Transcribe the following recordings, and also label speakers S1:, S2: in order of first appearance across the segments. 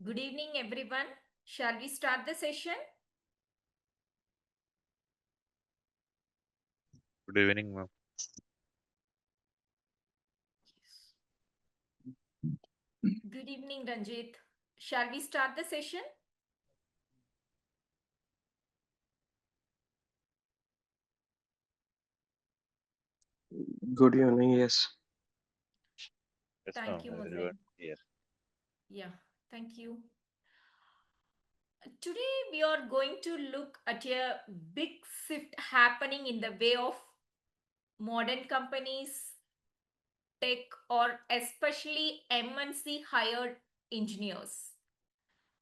S1: Good evening, everyone. Shall we start the session?
S2: Good evening, ma'am.
S1: Good evening, Ranjit. Shall we start the session?
S3: Good evening, yes.
S2: Yes,
S1: Thank you,
S2: ma'am.
S1: Muzain.
S2: Everyone here.
S1: Yeah, thank you. Today, we are going to look at a big shift happening in the way of modern companies, tech, or especially MNC hired engineers.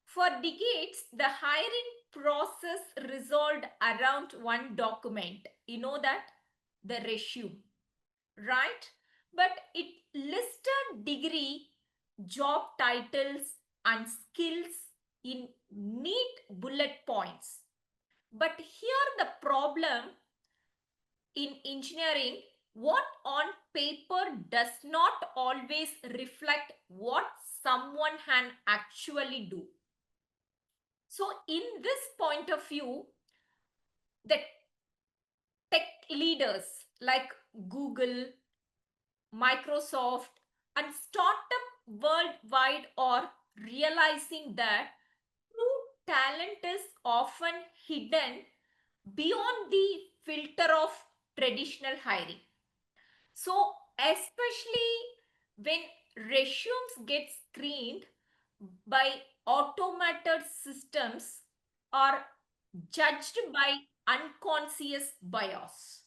S1: For decades, the hiring process resolved around one document. You know that? The resume, right? But it listed degree, job titles, and skills in neat bullet points. But here the problem in engineering, what on paper does not always reflect what someone can actually do. So, in this point of view, the tech leaders like Google, Microsoft, and startup worldwide are realizing that true talent is often hidden beyond the filter of traditional hiring. So, especially when resumes get screened by automated systems or judged by unconscious bias.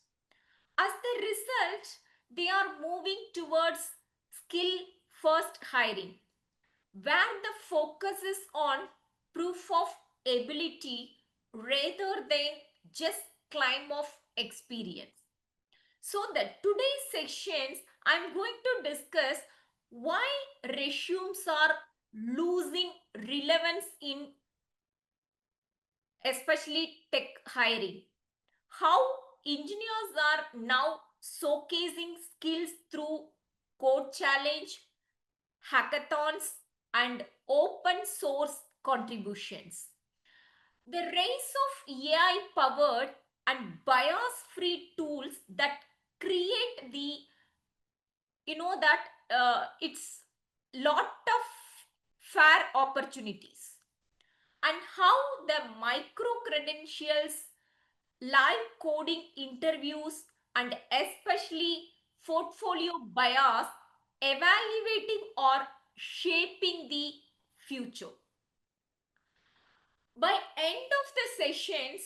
S1: As the result, they are moving towards skill first hiring, where the focus is on proof of ability rather than just claim of experience. So, the today's sections, I'm going to discuss why resumes are losing relevance in especially tech hiring, how engineers are now showcasing skills through code challenge, hackathons, and open source contributions. The rise of AI powered and bias free tools that create the, that it's lot of fair opportunities, and how the micro credentials, live coding interviews, and especially portfolio bias evaluating or shaping the future. By end of the sessions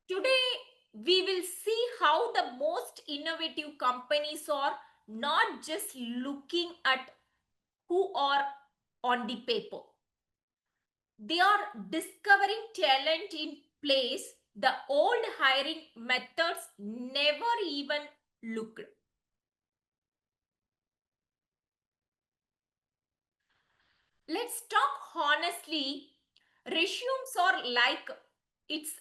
S1: today, we will see how the most innovative companies are not just looking at who are on the paper, they are discovering talent in place the old hiring methods never even looked. Let's talk honestly. Resumes are like it's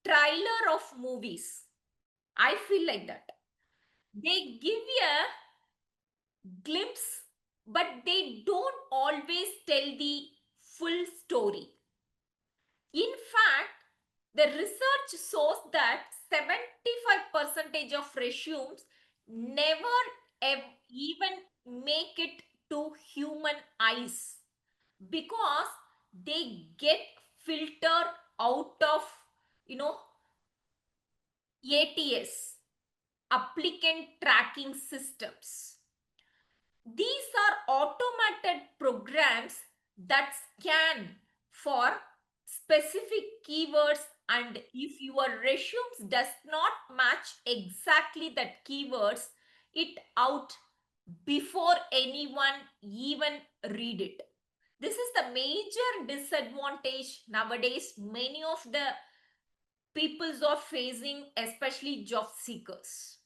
S1: trailer of movies. I feel like that. They give you a glimpse, but they don't always tell the full story. In fact, the research shows that 75% of resumes never even make it to human eyes because they get filtered out of, you know, ATS, applicant tracking systems. These are automated programs that scan for specific keywords, and if your resumes does not match exactly that keywords, it out before anyone even read it. This is the major disadvantage nowadays many of the peoples are facing, especially job seekers.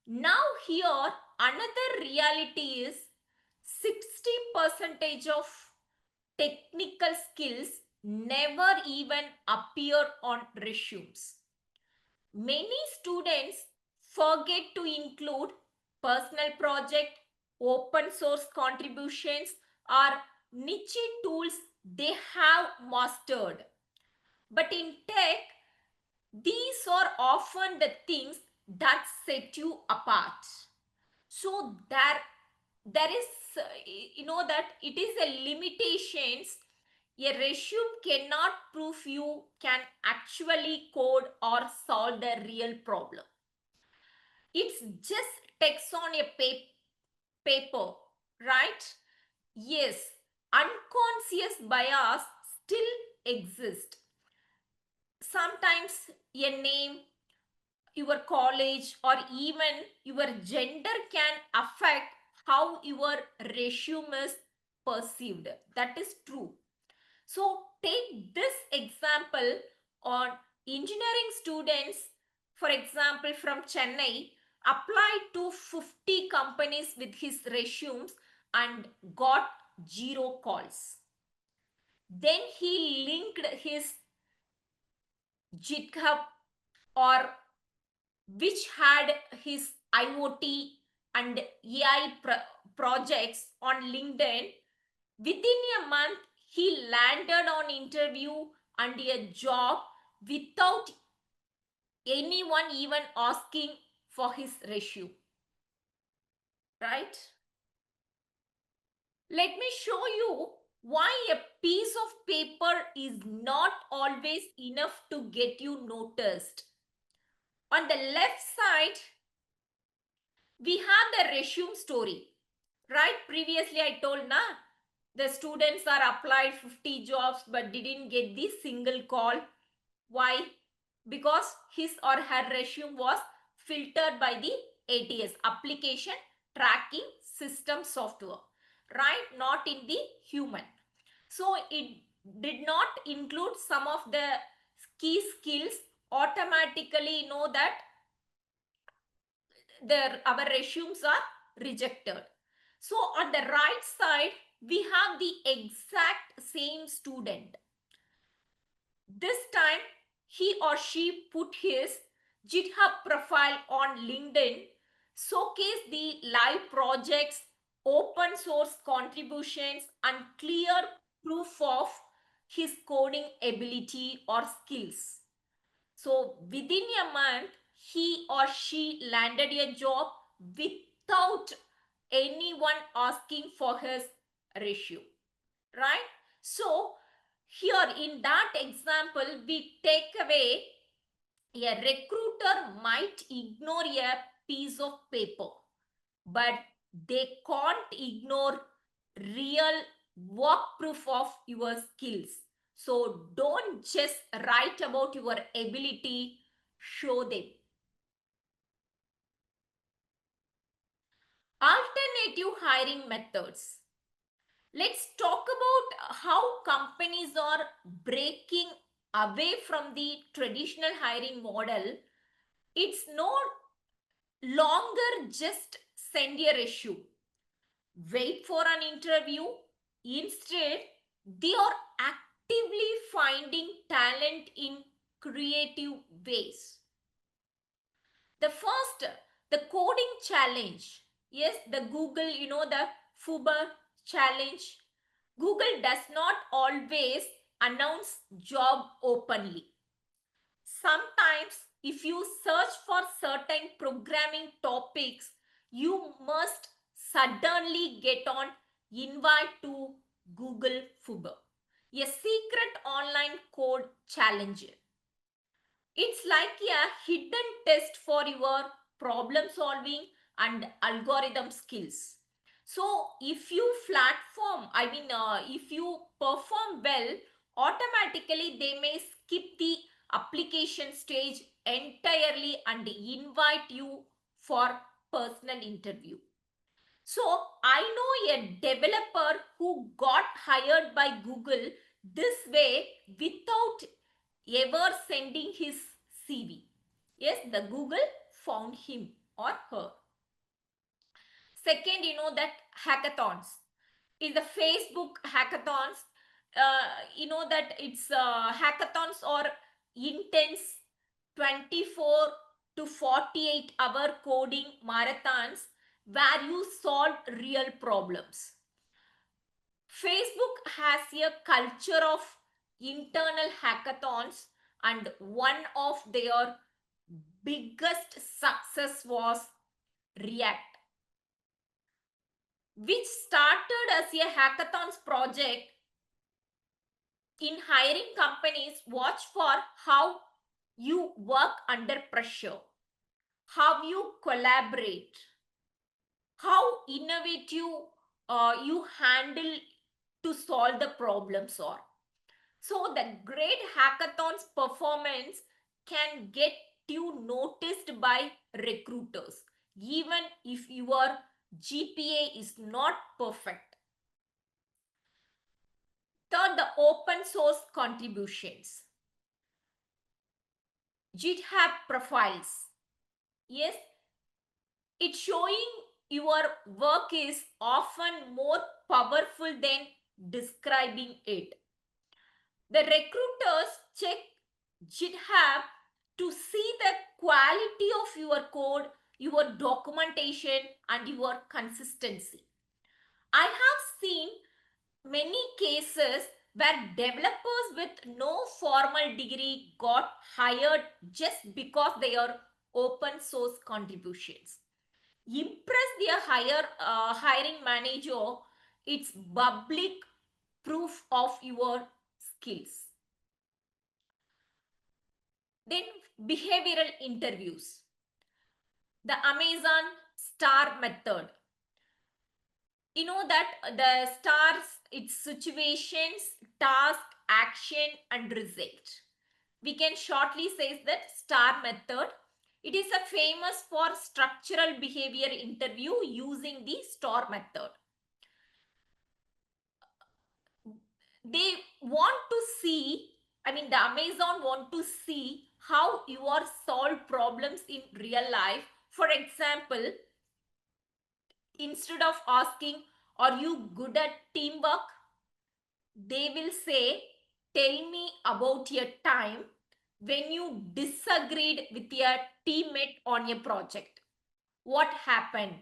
S1: Now here another reality is 60% of technical skills never even appear on resumes. Many students forget to include personal project, open source contributions, or niche tools they have mastered. But in tech, these are often the things that set you apart. So there is that it is a limitations. A resume cannot prove you can actually code or solve the real problem. It's just text on a paper, right? Yes, unconscious bias still exists. Sometimes a name, your college, or even your gender can affect how your resume is perceived. That is true. So take this example on engineering students, for example, from Chennai, applied to 50 companies with his resumes and got 0 calls. Then he linked his GitHub, or which had his IoT and AI projects on LinkedIn. Within a month, he landed on interview and a job without anyone even asking for his resume. Right? Let me show you why a piece of paper is not always enough to get you noticed. On the left side, we have the resume story. Right? Previously I told na, the students are applied 50 jobs but didn't get the single call. Why? Because his or her resume was filtered by the ATS, application tracking system software, right? Not in the human. So it did not include some of the key skills. Automatically know that our resumes are rejected. So on the right side, we have the exact same student. This time, he or she put his GitHub profile on LinkedIn, showcase the live projects, open source contributions, and clear proof of his coding ability or skills. So within a month, he or she landed a job without anyone asking for his resume, right? So here in that example, we take away a recruiter might ignore a piece of paper, but they can't ignore real work proof of your skills. So don't just write about your ability, show them. Alternative hiring methods. Let's talk about how companies are breaking away from the traditional hiring model. It's no longer just send a resume, wait for an interview. Instead, they are actively finding talent in creative ways. The first, the coding challenge. Yes, the Google, the FUBA challenge. Google does not always announce job openly. Sometimes if you search for certain programming topics, you must suddenly get on invite to Google FUBA, a secret online code challenge. It's like a hidden test for your problem solving and algorithm skills. So if you if you perform well, automatically they may skip the application stage entirely and invite you for personal interview. So I know a developer who got hired by Google this way without ever sending his CV. Yes, the Google found him or her. Second, that hackathons. In the Facebook hackathons, that it's hackathons or intense 24 to 48-hour coding marathons where you solve real problems. Facebook has a culture of internal hackathons, and one of their biggest success was React, which started as a hackathons project. In hiring companies, watch for how you work under pressure, how you collaborate, how innovative you handle to solve the problems are. So the great hackathons performance can get you noticed by recruiters, even if your GPA is not perfect. Third, the open source contributions. GitHub profiles. Yes, it's showing your work is often more powerful than describing it. The recruiters check GitHub to see the quality of your code, your documentation, and your consistency. I have seen many cases where developers with no formal degree got hired just because they are open source contributions. Impress their hiring manager. It's public proof of your skills. Then behavioral interviews. The Amazon STAR method. You know that the stars, it's situations, task, action, and result. We can shortly say that STAR method. It is a famous for structural behavior interview using the STAR method. They want to see, the Amazon want to see how you are solve problems in real life. For example, instead of asking, are you good at teamwork? They will say, tell me about your time when you disagreed with your teammate on a project. What happened?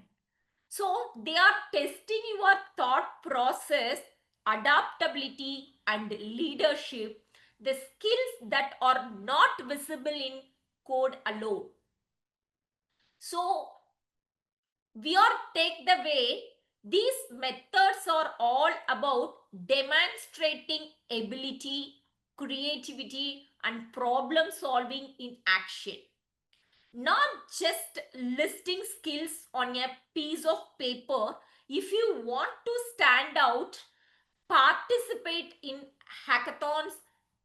S1: So they are testing your thought process, adaptability, and leadership, the skills that are not visible in code alone. So we are take the way these methods are all about demonstrating ability, creativity, and problem solving in action, not just listing skills on a piece of paper. If you want to stand out, participate in hackathons,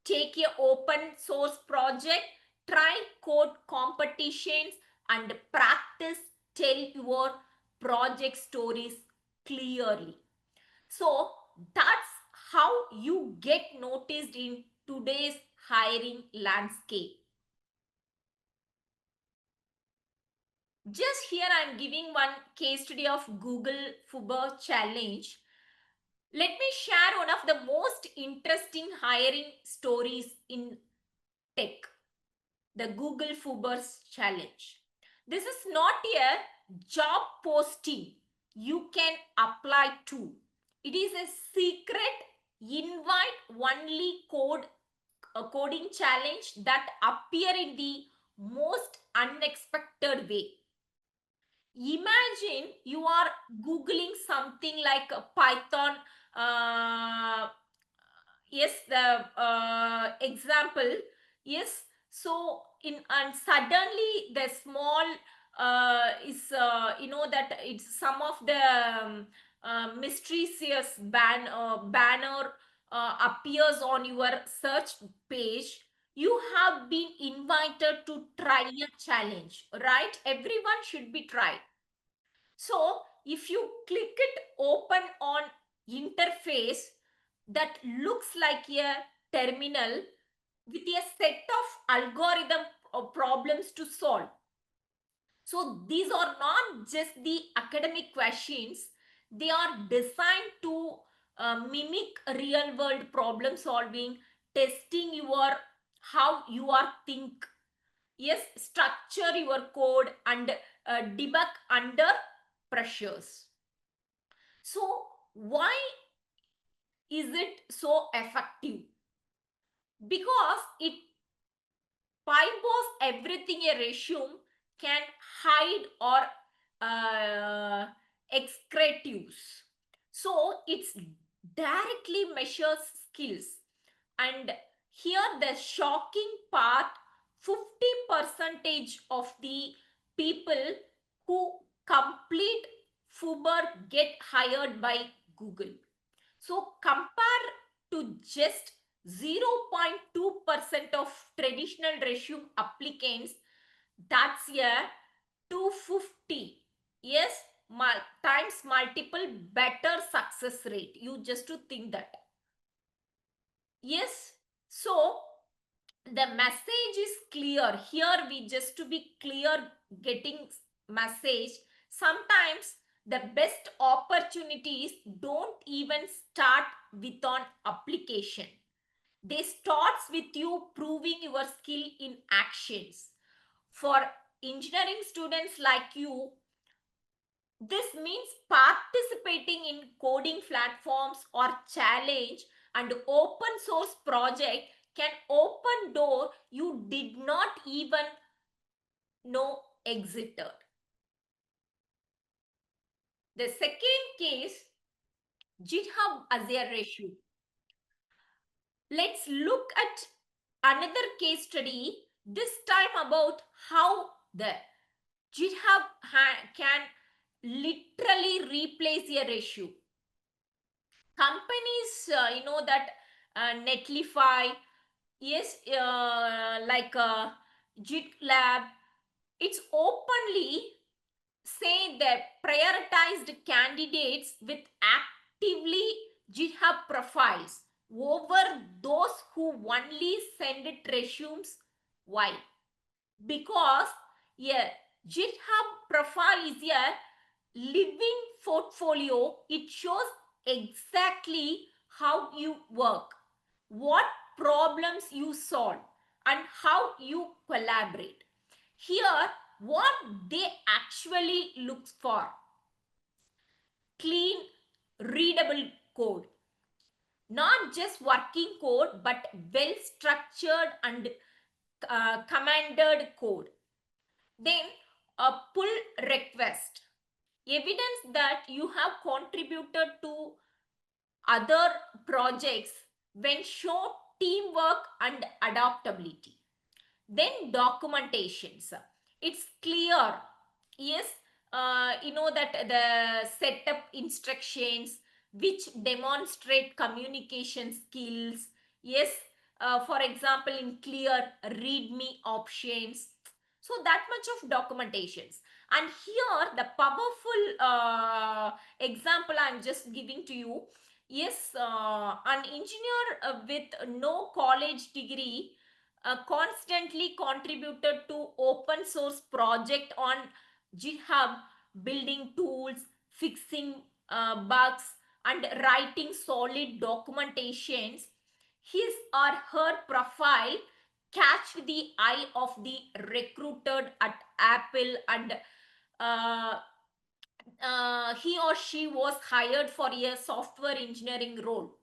S1: take a open source project, try code competitions, and practice tell your project stories clearly. So that's how you get noticed in today's hiring landscape. Just here I'm giving one case study of Google FUBA challenge. Let me share one of the most interesting hiring stories in tech, the Google FUBA's challenge. This is not a job posting you can apply to. It is a secret invite only coding challenge that appear in the most unexpected way. Imagine you are googling something like Python. uh, yes, the example. Yes, so in and suddenly the small is that it's some of the mysterious banner appears on your search page. You have been invited to try a challenge, right? Everyone should be tried. So if you click it open on interface that looks like a terminal with a set of algorithm problems to solve. So these are not just the academic questions, they are designed to mimic real world problem solving, testing your how you are think. Yes, structure your code and debug under pressures. So why is it so effective? Because it bypass everything a resume can hide or excretives. So it's directly measures skills. And here the shocking part, 50% of the people who complete FUBAR get hired by Google. So compare to just 0.2% of traditional resume applicants, that's a 250. Yes, times multiple better success rate. You just to think that. Yes, so the message is clear. Here we just to be clear getting message. Sometimes the best opportunities don't even start with an application. They starts with you proving your skill in actions. For engineering students like you, this means participating in coding platforms or challenge and open source project can open door you did not even know existed. The second case, GitHub as a ratio. Let's look at another case study, this time about how the GitHub can literally replace a ratio. Companies, that Netlify, yes, like GitLab, it's openly say that prioritized candidates with actively GitHub profiles over those who only send it resumes. Why? Because a GitHub profile is a living portfolio. It shows exactly how you work, what problems you solve, and how you collaborate. Here, what they actually look for: clean, readable code. Not just working code, but well structured and commanded code. Then a pull request, evidence that you have contributed to other projects when show teamwork and adaptability. Then documentations, it's clear. Yes, that the setup instructions which demonstrate communication skills. Yes, for example, in clear readme options. So that much of documentations. And here the powerful example I'm just giving to you. Yes, an engineer with no college degree constantly contributed to open source project on GitHub, building tools, fixing bugs, and writing solid documentations. His or her profile catch the eye of the recruiter at Apple, and uh, he or she was hired for a software engineering role.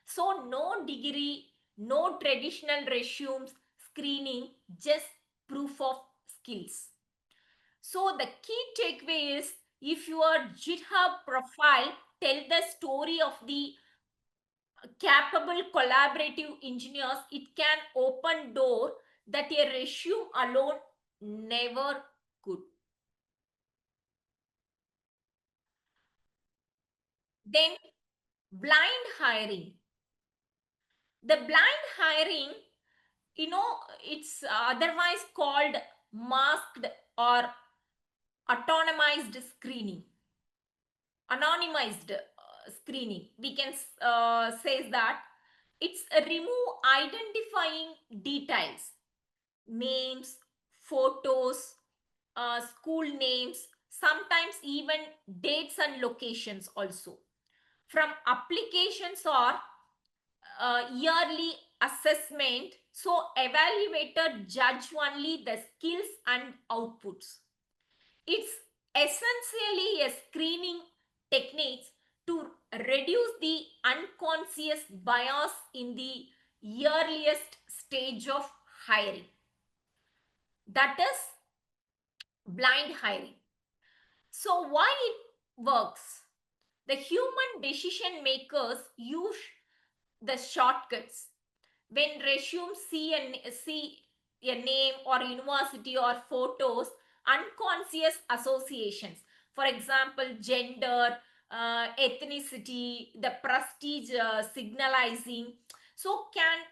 S1: So no degree, no traditional resumes screening, just proof of skills. So the key takeaway is, if your GitHub profile tell the story of the capable collaborative engineers, it can open door that a resume alone never could. Then blind hiring. The blind hiring, it's otherwise called masked or autonomized screening, anonymized screening. We can say that it's a remove identifying details, names, photos, school names, sometimes even dates and locations also from applications or yearly assessment. So evaluator judge only the skills and outputs. It's essentially a screening techniques to reduce the unconscious bias in the earliest stage of hiring. That is blind hiring. So why it works? The human decision makers use the shortcuts. When resumes see a name or university or photos, unconscious associations, for example, gender, ethnicity, the prestige signalizing, so can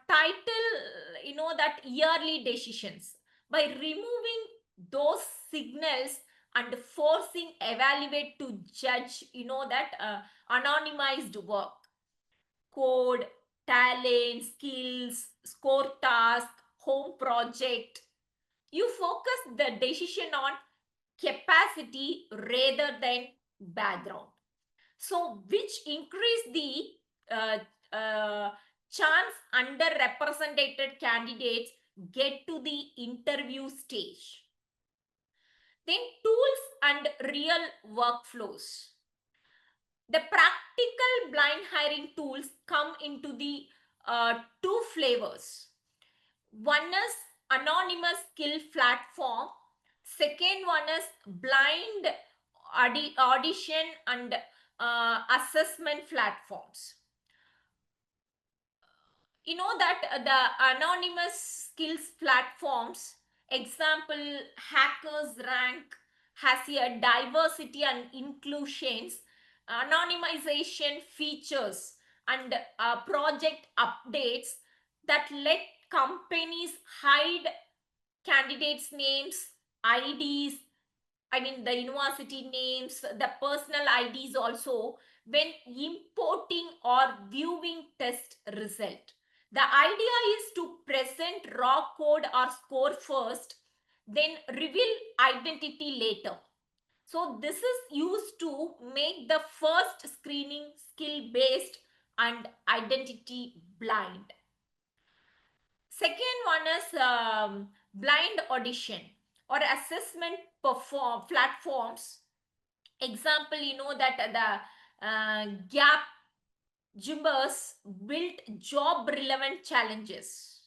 S1: title, that yearly decisions. By removing those signals and forcing evaluate to judge, that anonymized work, code, talent, skills, score task, home project. You focus the decision on capacity rather than background. So, which increase the chance underrepresented candidates get to the interview stage. Then tools and real workflows. The practical blind hiring tools come into the two flavors. One is anonymous skill platform. Second one is blind audition and assessment platforms. You know that the anonymous skills platforms, example, Hackers Rank has a diversity and inclusions, anonymization features, and project updates that let companies hide candidates' names, IDs, the university names, the personal IDs also, when importing or viewing test result. The idea is to present raw code or score first, then reveal identity later. So this is used to make the first screening skill based and identity blind. Second one is blind audition or assessment platforms. Example, that the Gap Jumbers built job relevant challenges.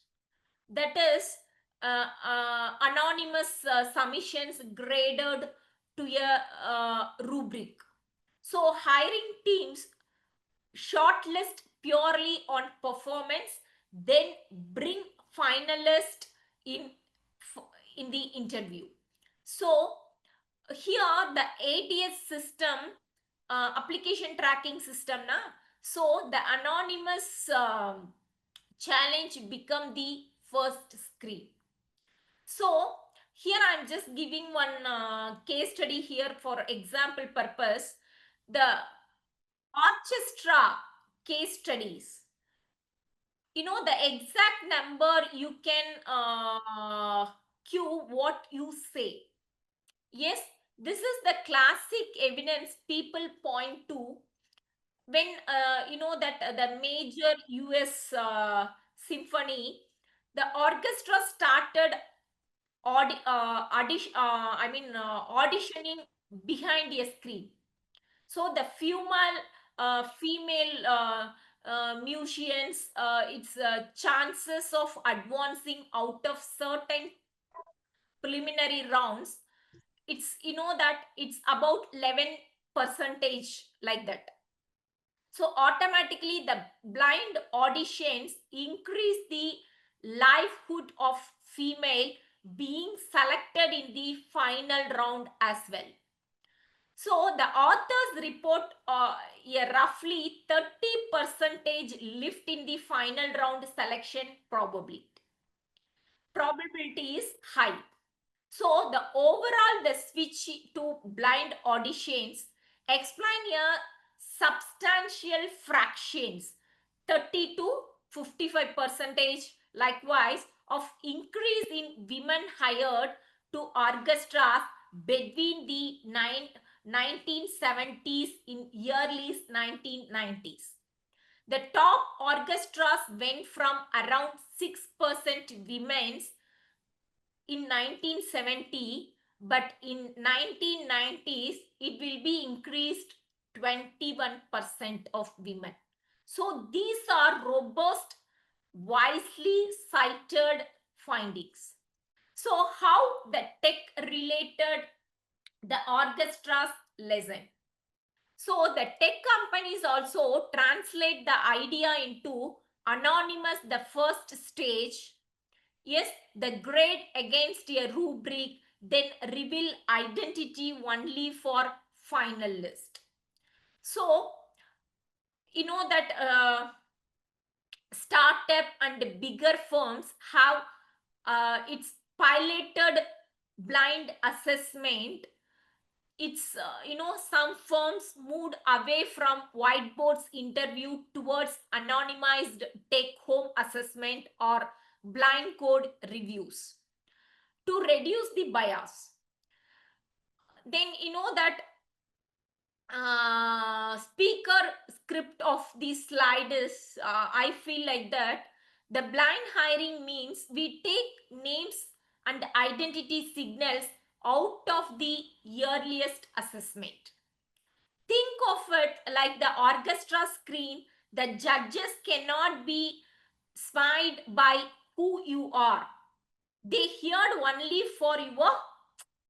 S1: That is anonymous submissions graded to a rubric. So hiring teams shortlist purely on performance, then bring finalists in the interview. So here the ATS system, application tracking system, so the anonymous challenge become the first screen. So here I'm just giving one case study here for example purpose. The orchestra case studies, the exact number you can cue what you say. Yes, this is the classic evidence people point to when that the major US symphony, the orchestra started auditioning behind a screen. So the female musicians, its chances of advancing out of certain preliminary rounds, it's that it's about 11 percentage like that. So automatically the blind auditions increase the livelihood of female being selected in the final round as well. So the authors report a roughly 30% lift in the final round selection probability. Probability is high. So the overall the switch to blind auditions explain a substantial fractions, 30 to 55% likewise of increase in women hired to orchestras between the 1970s in early 1990s. The top orchestras went from around 6% women's in 1970, but in 1990s it will be increased 21% of women. So these are robust, wisely cited findings. So how the tech related the orchestra's lesson. So the tech companies also translate the idea into anonymous the first stage. Yes, the grade against a rubric, then reveal identity only for finalist. So you know that startup and bigger firms have it's piloted blind assessment. It's some firms moved away from whiteboards interview towards anonymized take home assessment or blind code reviews to reduce the bias. Then that speaker script of the slide is I feel like that the blind hiring means we take names and identity signals out of the earliest assessment. Think of it like the orchestra screen. The judges cannot be spied by who you are. They heard only for your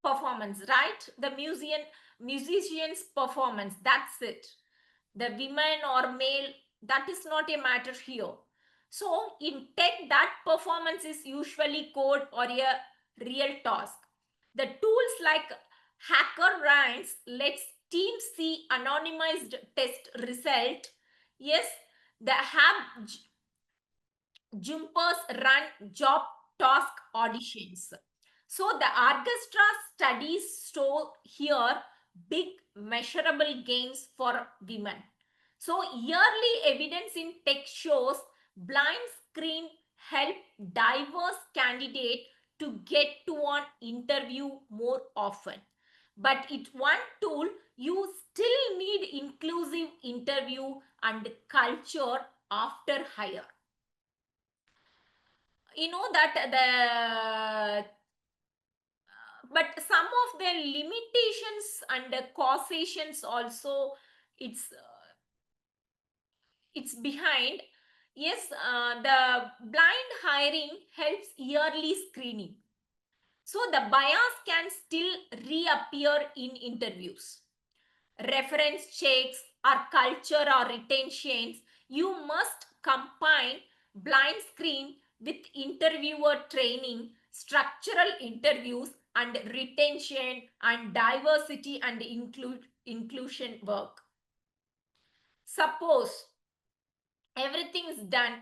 S1: performance, right? The musician's performance, that's it. The women or male, that is not a matter here. So in tech, that performance is usually code or a real task. The tools like HackerRanks lets teams see anonymized test result. Yes, the have jumpers run job task auditions. So the orchestra studies show here big measurable gains for women. So yearly evidence in tech shows blind screen help diverse candidate to get to an interview more often. But it one tool, you still need inclusive interview and culture after hire. You know that the but some of the limitations and the causations also it's it's behind. Yes, the blind hiring helps yearly screening, so the bias can still reappear in interviews. Reference checks or culture or retentions, you must combine blind screen with interviewer training, structural interviews, and retention and diversity and inclusion work. Suppose everything is done,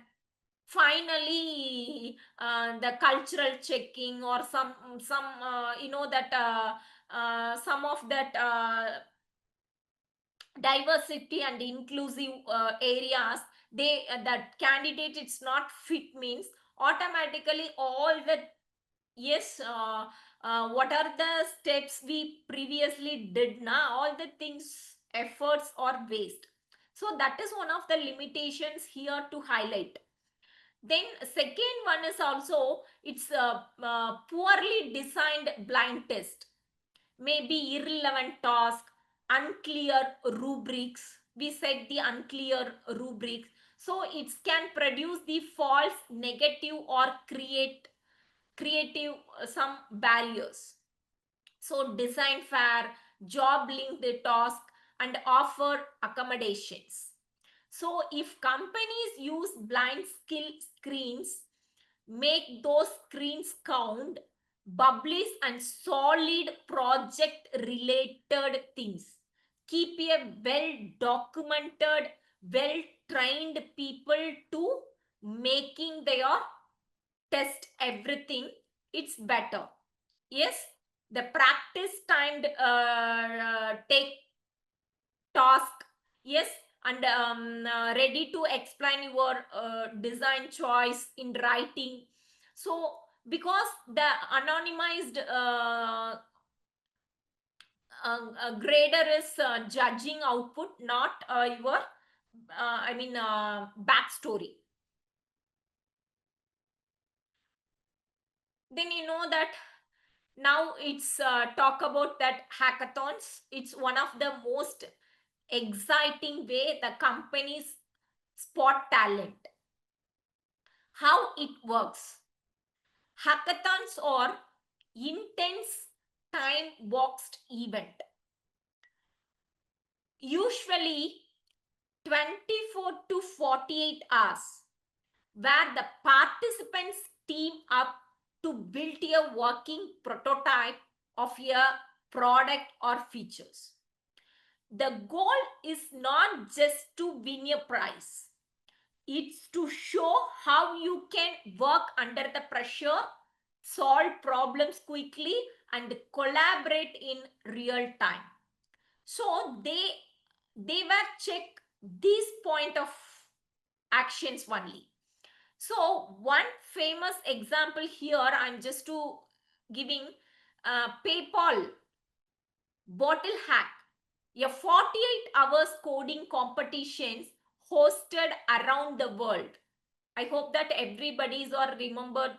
S1: finally the cultural checking or some that some of that diversity and inclusive areas, they that candidate it's not fit means automatically all the yes what are the steps we previously did now, all the things efforts are waste. So that is one of the limitations here to highlight. Then second one is also it's a poorly designed blind test, maybe irrelevant task, unclear rubrics. We set the unclear rubrics. So it can produce the false negative or creative some barriers. So design fair, job link the task and offer accommodations. So if companies use blind skill screens, make those screens count, publish and solid project related things, keep a well documented, well trained people to making their test everything, it's better. Yes, the practice timed take task. Yes, and ready to explain your design choice in writing. So because the anonymized grader is judging output, not your backstory. Then that now it's talk about that hackathons. It's one of the most exciting way the companies spot talent. How it works. Hackathons are intense time-boxed event. Usually 24 to 48 hours where the participants team up to build a working prototype of a product or features. The goal is not just to win a prize. It's to show how you can work under the pressure, solve problems quickly, and collaborate in real time. So they were check this point of actions only. So one famous example here, I'm just to giving PayPal bottle hack, a 48 hours coding competitions hosted around the world. I hope that everybody's or remembered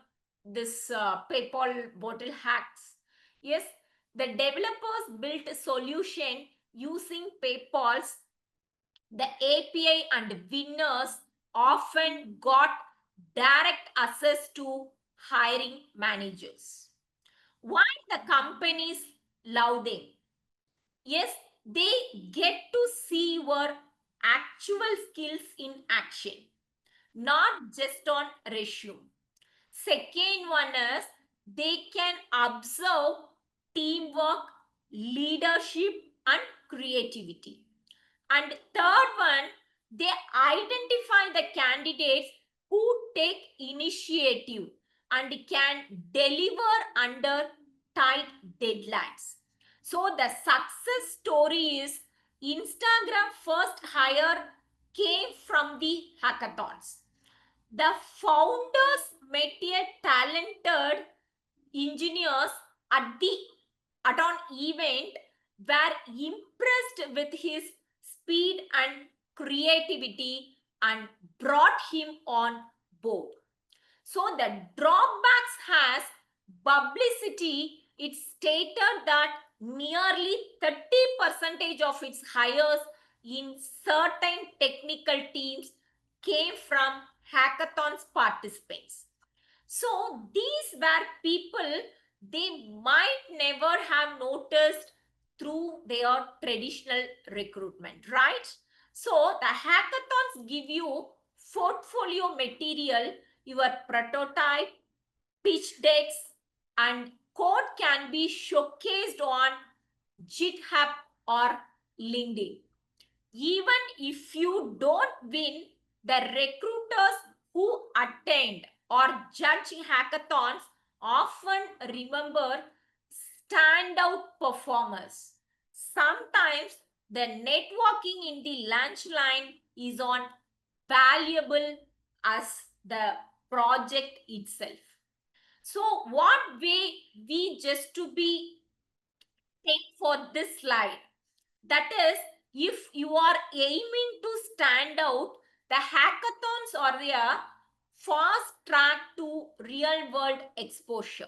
S1: this PayPal bottle hacks. Yes, the developers built a solution using PayPal's the API, and winners often got direct access to hiring managers. Why the companies love them? Yes, they get to see your actual skills in action, not just on resume. Second one is they can observe teamwork, leadership, and creativity. And third one, they identify the candidates who take initiative and can deliver under tight deadlines. So the success story is Instagram first hire came from the hackathons. The founders met a talented engineers at an event, were impressed with his speed and creativity and brought him on board. So the drawbacks has publicity. It stated that nearly 30% of its hires in certain technical teams came from hackathons participants. So these were people they might never have noticed through their traditional recruitment, right? So the hackathons give you portfolio material, your prototype, pitch decks, and code can be showcased on GitHub or LinkedIn. Even if you don't win, the recruiters who attend or judge hackathons often remember standout performers. Sometimes the networking in the lunch line is on valuable as the project itself. So what way we just to be take for this slide? That is, if you are aiming to stand out, the hackathons are a fast track to real world exposure.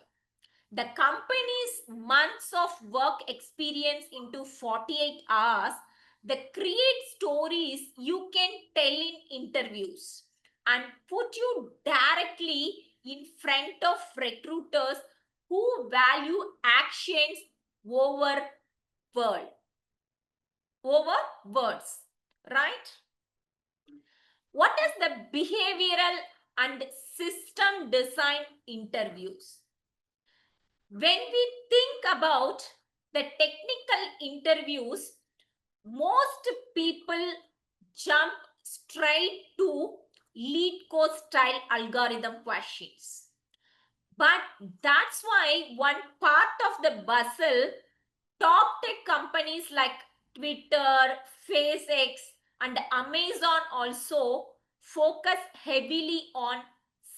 S1: The company's months of work experience into 48 hours, they create stories you can tell in interviews and put you directly in front of recruiters who value actions over world over words, right? What is the behavioral and system design interviews? When we think about the technical interviews, most people jump straight to lead code style algorithm questions. But that's why one part of the bustle, top tech companies like Twitter, SpaceX, and Amazon also focus heavily on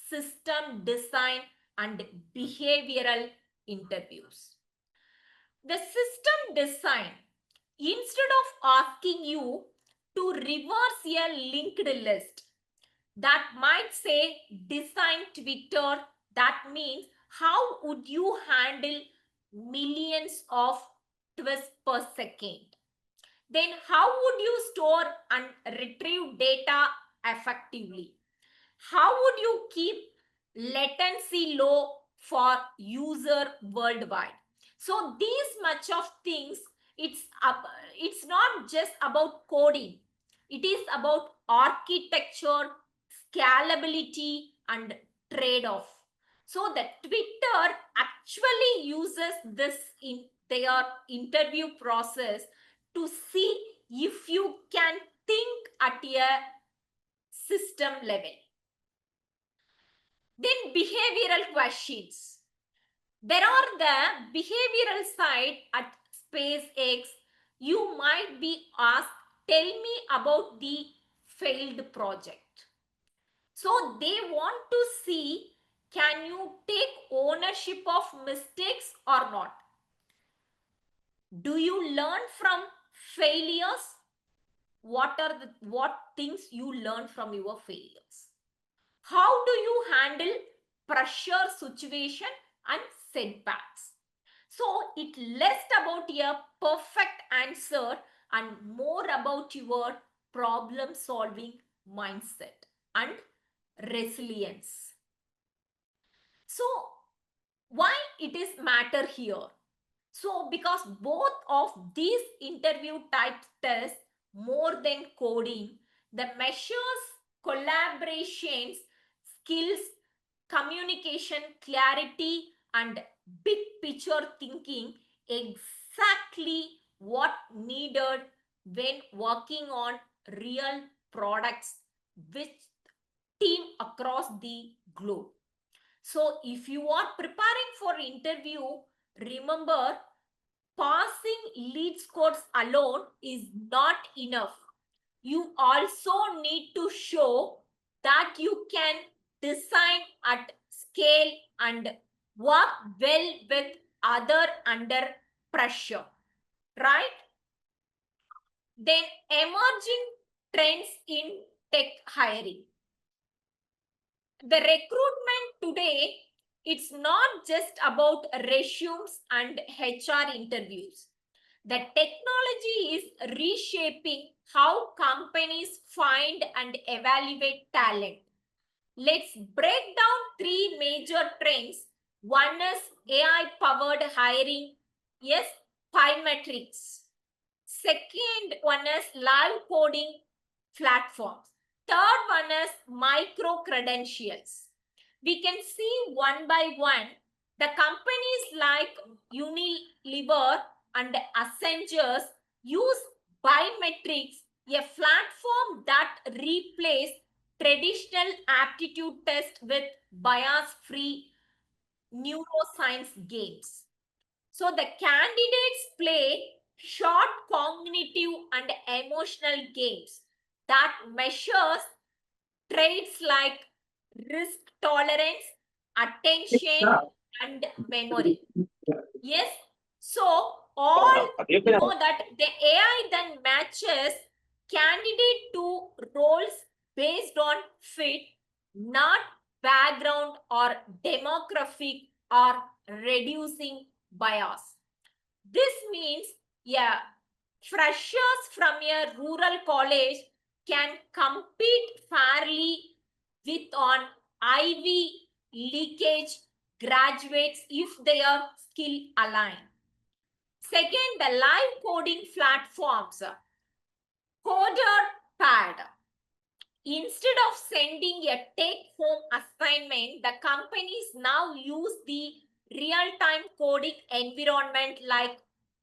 S1: system design and behavioral interviews. The system design, instead of asking you to reverse a linked list that might say design Twitter, that means how would you handle millions of twists per second? Then how would you store and retrieve data effectively? How would you keep latency low for user worldwide? So these much of things, it's not just about coding. It is about architecture, scalability, and trade-off. So the Twitter actually uses this in their interview process to see if you can think at a system level. Then behavioral questions. There are the behavioral side at SpaceX. You might be asked, tell me about the failed project. So they want to see, can you take ownership of mistakes or not? Do you learn from failures? What things you learn from your failures? How do you handle pressure situation and setbacks? So it's less about your perfect answer and more about your problem solving mindset and resilience. So why it is matter here? So because both of these interview type tests, more than coding, the measures collaborations, skills, communication, clarity, and big picture thinking, exactly what needed when working on real products with team across the globe. So if you are preparing for interview, remember, passing lead scores alone is not enough. You also need to show that you can design at scale and work well with other under pressure, right? Then emerging trends in tech hiring. The recruitment today, it's not just about resumes and HR interviews. The technology is reshaping how companies find and evaluate talent. Let's break down three major trends. One is AI powered hiring. Yes, Pymetrics. Second one is live coding platforms. Third one is micro credentials. We can see one by one. The companies like Unilever and Accenture use biometrics, a platform that replaces traditional aptitude test with bias-free neuroscience games. So the candidates play short cognitive and emotional games that measures traits like risk tolerance, attention, and memory. Yes. So all know that the AI then matches candidate to roles based on fit, not background or demographic or reducing bias. This means, yeah, freshers from a rural college can compete fairly with on Ivy leakage graduates if they are skill aligned. Second, the live coding platforms. CoderPad. Instead of sending a take-home assignment, the companies now use the real-time coding environment like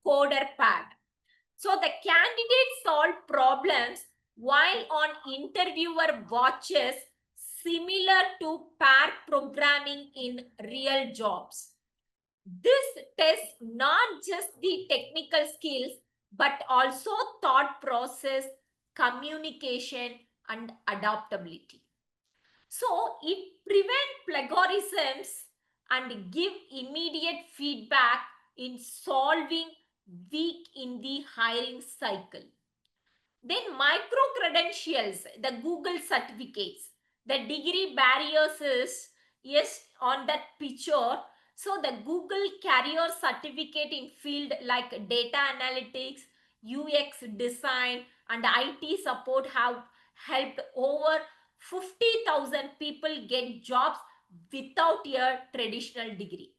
S1: CoderPad. So the candidates solve problems while on interviewer watches, similar to pair programming in real jobs. This tests not just the technical skills, but also thought process, communication, and adaptability. So it prevents plagiarisms and give immediate feedback in solving weak in the hiring cycle. Then micro credentials, the Google certificates, the degree barriers is yes on that picture. So the Google career certificate in field like data analytics, UX design, and IT support have helped over 50,000 people get jobs without a traditional degree.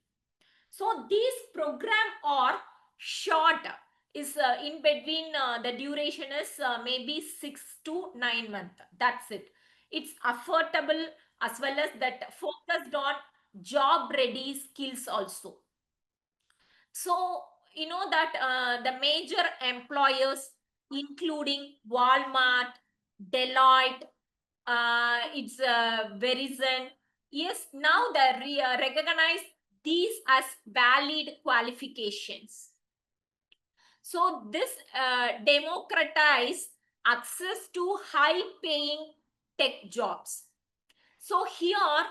S1: So these programs are short, is in between the duration is maybe 6 to 9 months. That's it. It's affordable as well as that focused on job ready skills also. So you know that the major employers including Walmart, Deloitte, it's Verizon. Yes, now they recognize these as valid qualifications. So this democratize access to high-paying tech jobs. So here,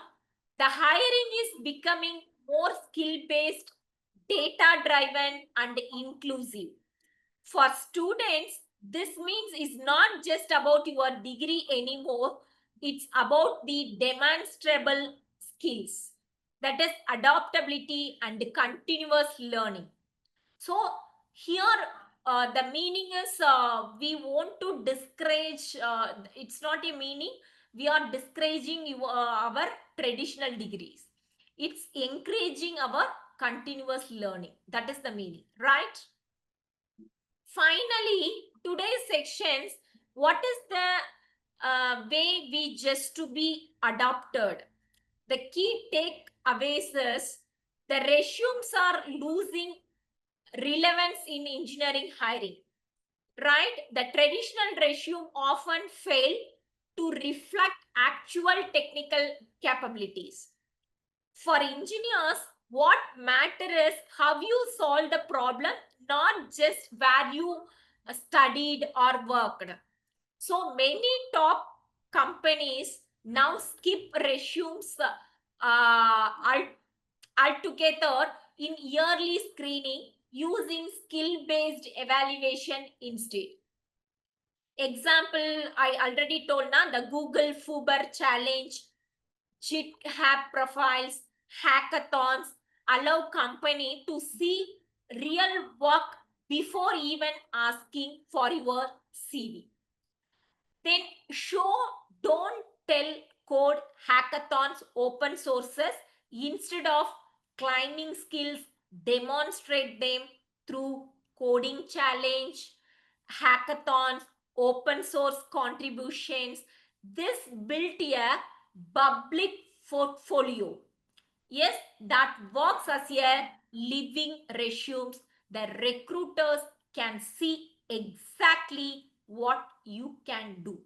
S1: the hiring is becoming more skill-based, data-driven, and inclusive. For students, this means it's not just about your degree anymore. It's about the demonstrable skills, that is adaptability and continuous learning. So here the meaning is we want to discourage, it's not a meaning, we are discouraging our traditional degrees. It's encouraging our continuous learning. That is the meaning, right? Finally, today's sections, what is the way we just to be adopted? The key takeaways is the resumes are losing relevance in engineering hiring, right? The traditional resume often fail to reflect actual technical capabilities. For engineers, what matters is how you solve the problem, not just where you studied or worked. So many top companies now skip resumes altogether in yearly screening using skill-based evaluation instead. Example, I already told now, the Google Fuber Challenge, GitHub profiles, hackathons allow company to see real work before even asking for your CV. Then show, don't tell code hackathons, open sources, instead of climbing skills, demonstrate them through coding challenge, hackathons, open source contributions. This built a public portfolio. Yes, that works as a living resumes. The recruiters can see exactly what you can do.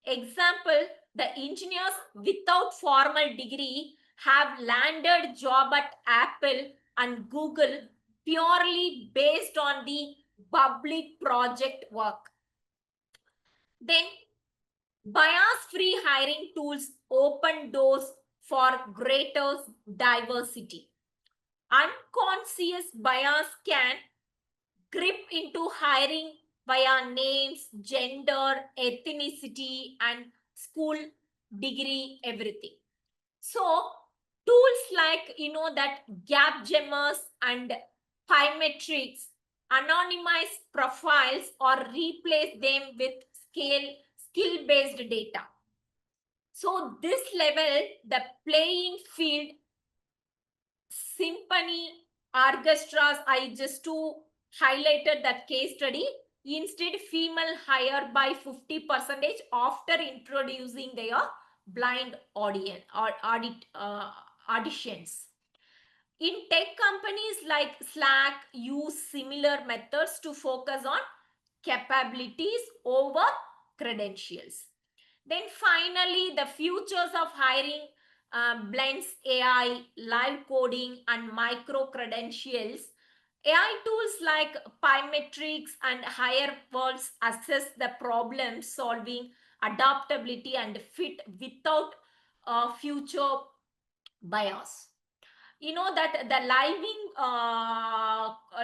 S1: Example, the engineers without formal degree have landed job at Apple and Google purely based on the public project work. Then bias-free hiring tools open doors for greater diversity. Unconscious bias can grip into hiring via names, gender, ethnicity, and school degree, everything. So tools like, you know, that Gapgemmers and Pymetrics anonymize profiles or replace them with skill-based data. So this level, the playing field, symphony orchestras, I just to highlighted that case study. Instead, female higher by 50% after introducing their blind audience or auditions. In tech companies like Slack use similar methods to focus on capabilities over credentials. Then finally, the futures of hiring blends AI, live coding, and micro credentials. AI tools like Pymetrics and HirePulse assess the problem solving, adaptability, and fit without future bias. You know that the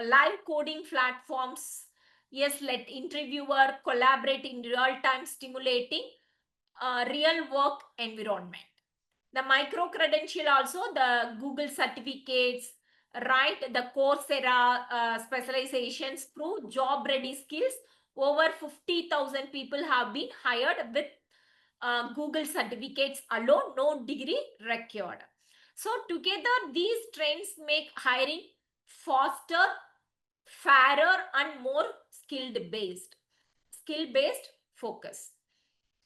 S1: live coding platforms, yes, let interviewer collaborate in real time, stimulating real work environment. The micro credential also, the Google certificates, right? The Coursera specializations through job ready skills. Over 50,000 people have been hired with Google certificates alone, no degree required. So together these trends make hiring faster, fairer and more skill based focus.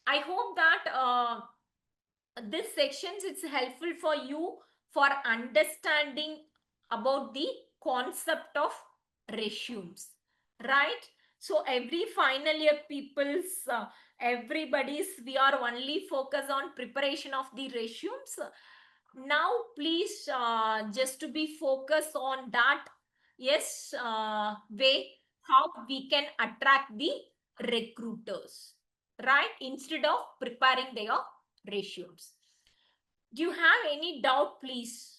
S1: I hope that this sections it's helpful for you for understanding about the concept of resumes, right? So every final year people's everybody's we are only focused on preparation of the resumes. Now please just to be focused on that, yes, way how we can attract the recruiters, right, instead of preparing their resumes. Do you have any doubt, please?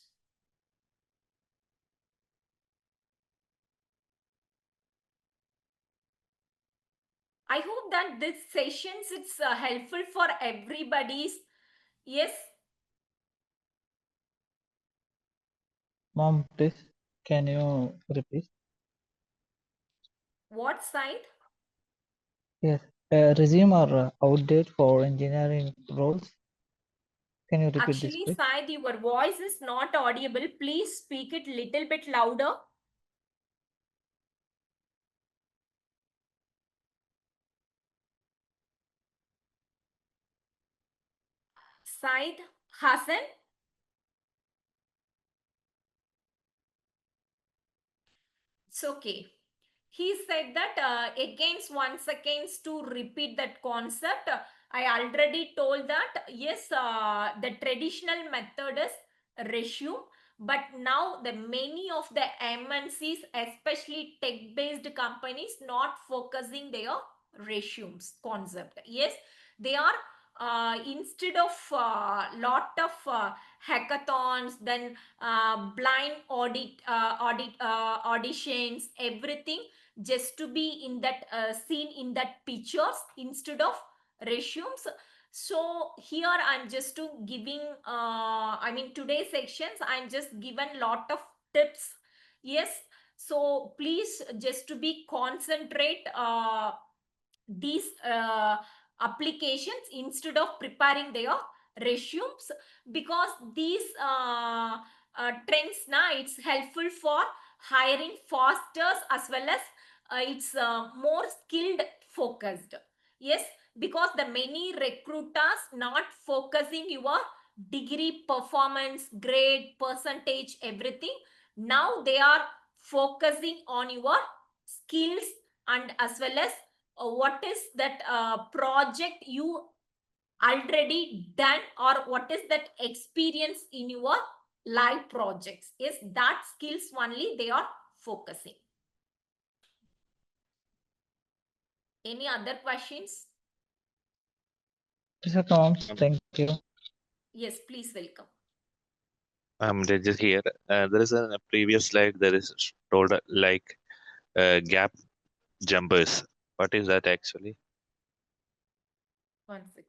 S1: I hope that this sessions it's helpful for everybody's. Yes,
S3: Mom, please, can you repeat?
S1: what side?
S3: Yes. Resume are outdated for engineering roles. Can you repeat this,
S1: Actually,
S3: please?
S1: Said, your voice is not audible. Please speak it little bit louder. Said Hassan. It's okay. He said that against once again to repeat that concept. I already told that yes, the traditional method is resume, but now the many of the MNCs, especially tech-based companies, not focusing their resumes concept. Yes, they are instead of lot of hackathons, then blind auditions, everything just to be in that seen in that pictures instead of resumes. So here I'm just to giving I mean today's sections I'm just given lot of tips. Yes, so please just to be concentrate these applications instead of preparing their resumes, because these trends now it's helpful for hiring faster as well as it's more skilled focused. Yes, because the many recruiters not focusing your degree performance grade percentage everything. Now they are focusing on your skills and as well as what is that project you already done or what is that experience in your live projects. Yes, that skills only they are focusing. Any other questions?
S3: Yes, okay, mom. Thank you.
S1: Yes, please welcome.
S2: They're just here. There is a previous slide that is told like gap jumpers. What is that actually?
S1: One second.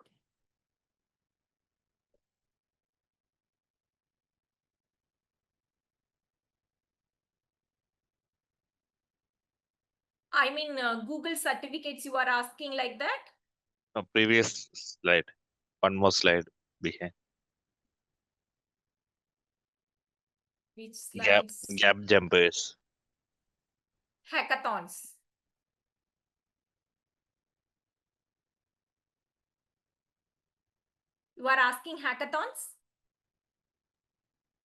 S1: I mean Google certificates you are asking like that.
S2: No, previous slide. One more slide behind.
S1: Which
S2: Gap
S1: slides?
S2: gap jumpers.
S1: Hackathons. You are asking hackathons?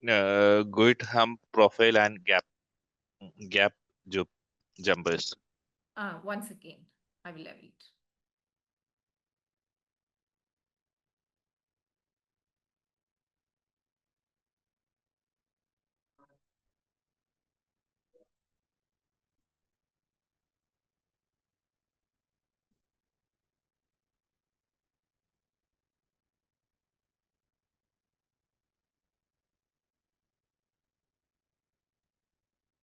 S2: GitHub profile and gap jumpers.
S1: Once again, I will have it.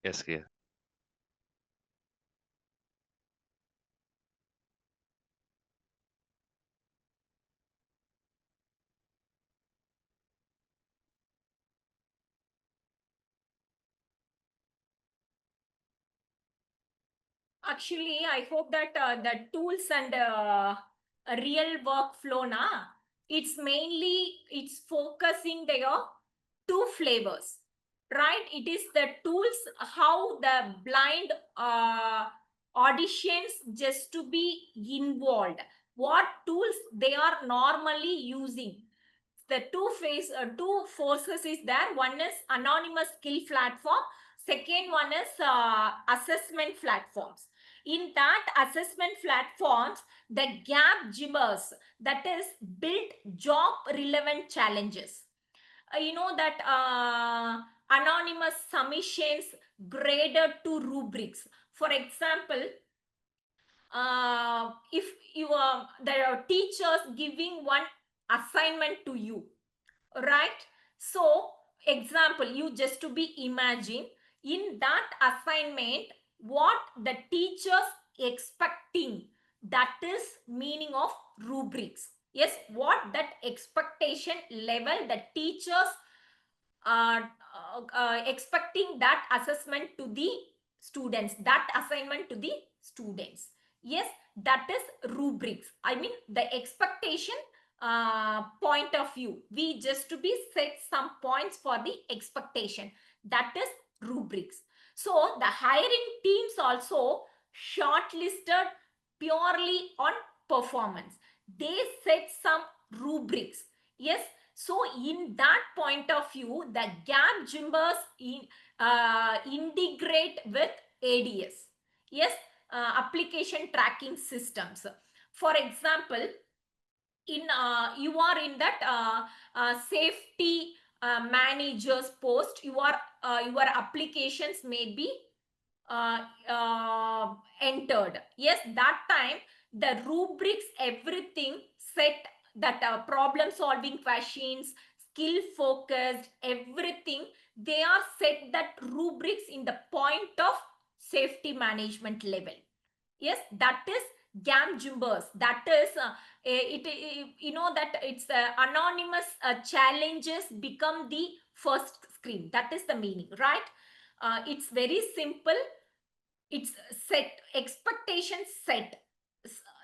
S2: Yes, here.
S1: Actually, I hope that the tools and real workflow, it's mainly, it's focusing their two flavors, right? It is the tools, how the blind auditions just to be involved, what tools they are normally using. The two forces is there. One is anonymous skill platform, second one is assessment platforms. In that assessment platforms, the gap gibbers, that is built job relevant challenges. You know that anonymous submissions graded to rubrics. For example, if you are, there are teachers giving one assignment to you, right? So example, you just to be imagine, in that assignment what the teachers expecting, that is meaning of rubrics. Yes, what that expectation level the teachers are expecting that assessment to the students, that assignment to the students. Yes, that is rubrics. I mean the expectation point of view, we just to be set some points for the expectation, that is rubrics. So the hiring teams also shortlisted purely on performance, they set some rubrics. Yes, so in that point of view, the gap gimbers integrate with ADS. Yes, application tracking systems. For example, in you are in that safety managers post, your applications may be entered. Yes, that time the rubrics, everything set, that problem solving questions, skill focused, everything, they are set that rubrics in the point of safety management level. Yes, that is gam jumbers. That is you know that it's anonymous challenges become the first screen. That is the meaning, right? It's very simple. It's set, expectation set,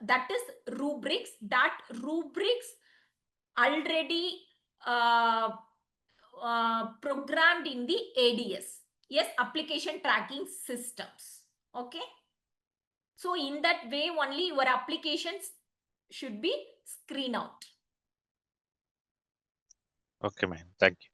S1: that is rubrics. That rubrics already programmed in the ADS. Yes, application tracking systems. Okay, so in that way only your applications should be screen out.
S2: Okay, man. Thank you.